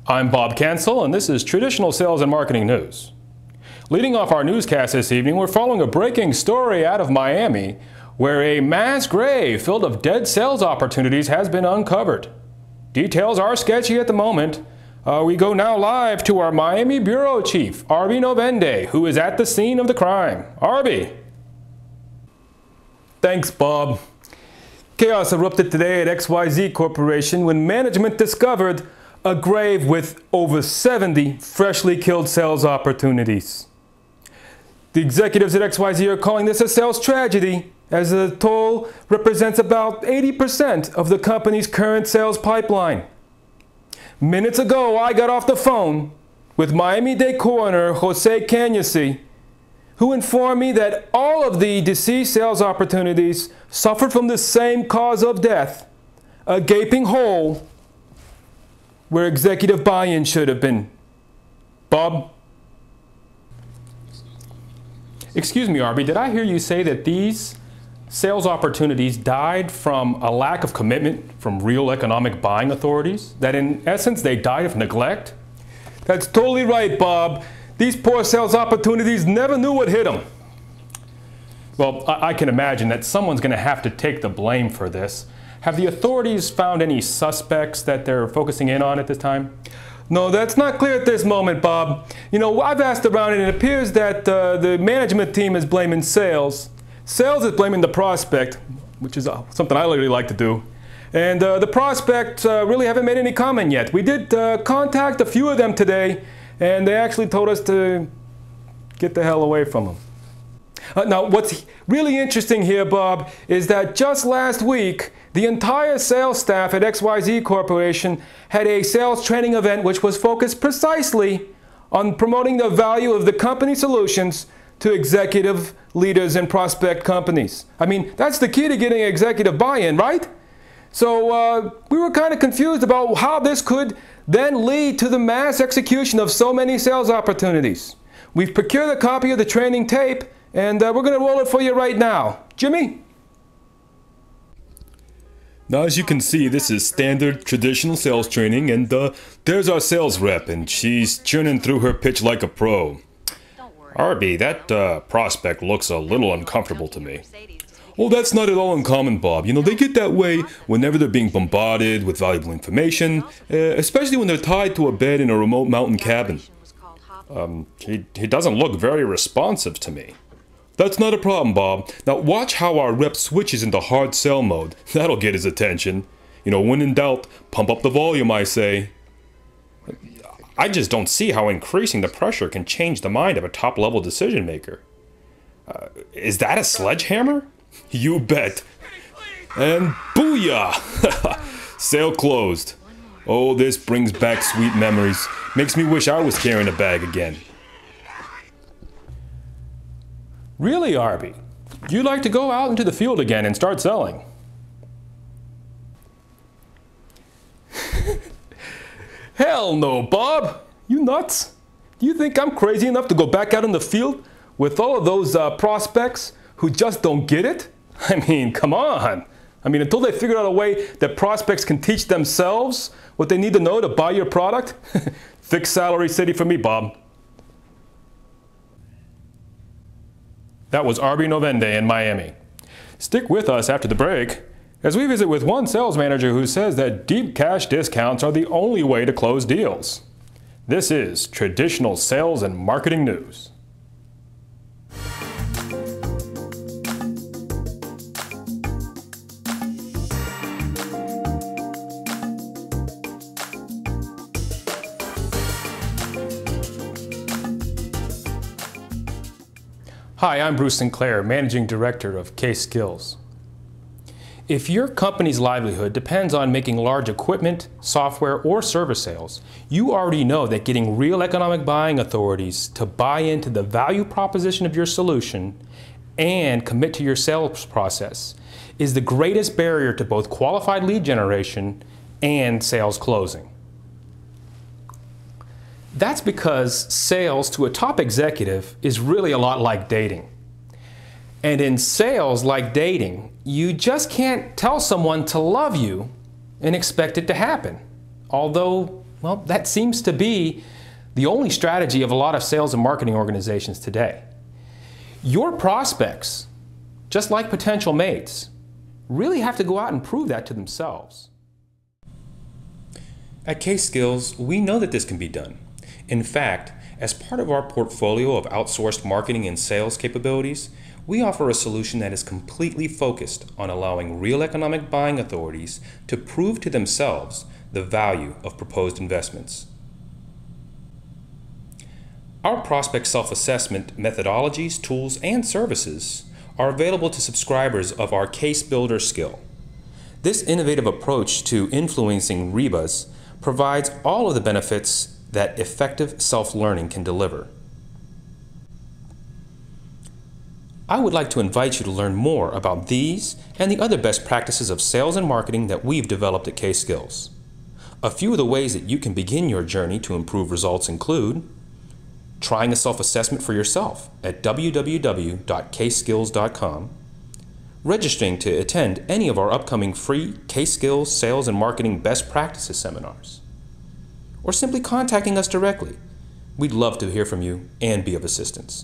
I'm Bob Cancel, and this is Traditional Sales and Marketing News. Leading off our newscast this evening, we're following a breaking story out of Miami where a mass grave filled of dead sales opportunities has been uncovered. Details are sketchy at the moment. We go now live to our Miami Bureau Chief, Arby Novende, who is at the scene of the crime. Arby. Thanks, Bob. Chaos erupted today at XYZ Corporation when management discovered a grave with over 70 freshly killed sales opportunities. The executives at XYZ are calling this a sales tragedy, as the toll represents about 80% of the company's current sales pipeline. Minutes ago, I got off the phone with Miami-Dade coroner Jose Cañasi, who informed me that all of the deceased sales opportunities suffered from the same cause of death, a gaping hole where executive buy-in should have been. Bob? Excuse me, Arby, did I hear you say that these sales opportunities died from a lack of commitment from real economic buying authorities? That in essence, they died of neglect? That's totally right, Bob. These poor sales opportunities never knew what hit them. Well, I can imagine that someone's going to have to take the blame for this. Have the authorities found any suspects that they're focusing in on at this time? No, that's not clear at this moment, Bob. You know, I've asked around and it appears that the management team is blaming sales. Sales is blaming the prospect, which is something I really like to do. And the prospects really haven't made any comment yet. We did contact a few of them today, and they actually told us to get the hell away from them. Now, what's really interesting here, Bob, is that just last week, the entire sales staff at XYZ Corporation had a sales training event which was focused precisely on promoting the value of the company solutions to executive leaders and prospect companies. I mean, that's the key to getting executive buy-in, right? So we were kind of confused about how this could then lead to the mass execution of so many sales opportunities. We've procured a copy of the training tape, and we're going to roll it for you right now. Jimmy? Now, as you can see, this is standard traditional sales training, and there's our sales rep, and she's churning through her pitch like a pro. Arby, that prospect looks a little uncomfortable to me. Oh, that's not at all uncommon, Bob. You know, they get that way whenever they're being bombarded with valuable information, especially when they're tied to a bed in a remote mountain cabin. He doesn't look very responsive to me. That's not a problem, Bob. Now watch how our rep switches into hard sell mode. That'll get his attention. You know, when in doubt, pump up the volume, I say. I just don't see how increasing the pressure can change the mind of a top-level decision maker. Is that a sledgehammer? You bet. And booyah! Sale closed. Oh, this brings back sweet memories. Makes me wish I was carrying a bag again. Really, Arby? You'd like to go out into the field again and start selling? Hell no, Bob! You nuts? Do you think I'm crazy enough to go back out in the field with all of those prospects who just don't get it? I mean, come on. I mean, until they figure out a way that prospects can teach themselves what they need to know to buy your product, fixed salary city for me, Bob. That was Arby Novende in Miami. Stick with us after the break as we visit with one sales manager who says that deep cash discounts are the only way to close deals. This is Traditional Sales and Marketing News. Hi, I'm Bruce Sinclair, Managing Director of Case Skills. If your company's livelihood depends on making large equipment, software, or service sales, you already know that getting real economic buying authorities to buy into the value proposition of your solution and commit to your sales process is the greatest barrier to both qualified lead generation and sales closing. That's because sales to a top executive is really a lot like dating. And in sales, like dating, you just can't tell someone to love you and expect it to happen. Although Well, that seems to be the only strategy of a lot of sales and marketing organizations today. Your prospects, just like potential mates, really have to go out and prove that to themselves. At Case Skills, we know that this can be done. In fact, as part of our portfolio of outsourced marketing and sales capabilities, we offer a solution that is completely focused on allowing real economic buying authorities to prove to themselves the value of proposed investments. Our prospect self-assessment methodologies, tools, and services are available to subscribers of our Case Builder skill. This innovative approach to influencing REBAs provides all of the benefits that effective self-learning can deliver. I would like to invite you to learn more about these and the other best practices of sales and marketing that we've developed at Case Skills. A few of the ways that you can begin your journey to improve results include trying a self-assessment for yourself at www.caseskills.com, registering to attend any of our upcoming free Case Skills Sales and Marketing Best Practices seminars, or simply contacting us directly. We'd love to hear from you and be of assistance.